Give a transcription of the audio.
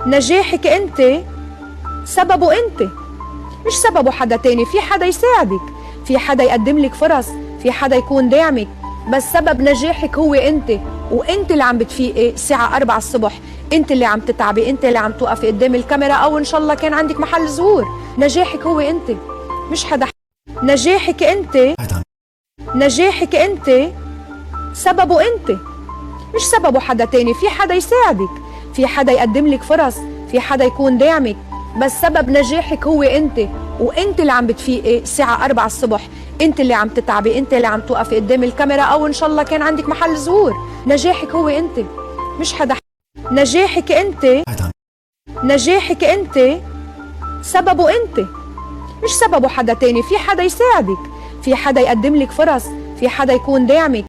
نجاحك انت سببه انت، مش سببه حدا تاني. في حدا يساعدك، في حدا يقدم لك فرص، في حدا يكون داعمك، بس سبب نجاحك هو انت. وانت اللي عم بتفيقي الساعة 4 الصبح، انت اللي عم تتعبي، انت اللي عم توقفي قدام الكاميرا، او ان شاء الله كان عندك محل زهور. نجاحك هو انت، مش حدا. نجاحك انت، نجاحك انت سببه انت، مش سببه حدا تاني. في حدا يساعدك، في حدا يقدم لك فرص، في حدا يكون داعمك، بس سبب نجاحك هو انت. وانت اللي عم بتفيقي الساعة 4 الصبح، انت اللي عم تتعبي، انت اللي عم توقفي قدام الكاميرا، او ان شاء الله كان عندك محل زهور. نجاحك هو انت، مش حدا. نجاحك انت، نجاحك انت سببه انت، مش سببه حدا تاني. في حدا يساعدك، في حدا يقدم لك فرص، في حدا يكون داعمك.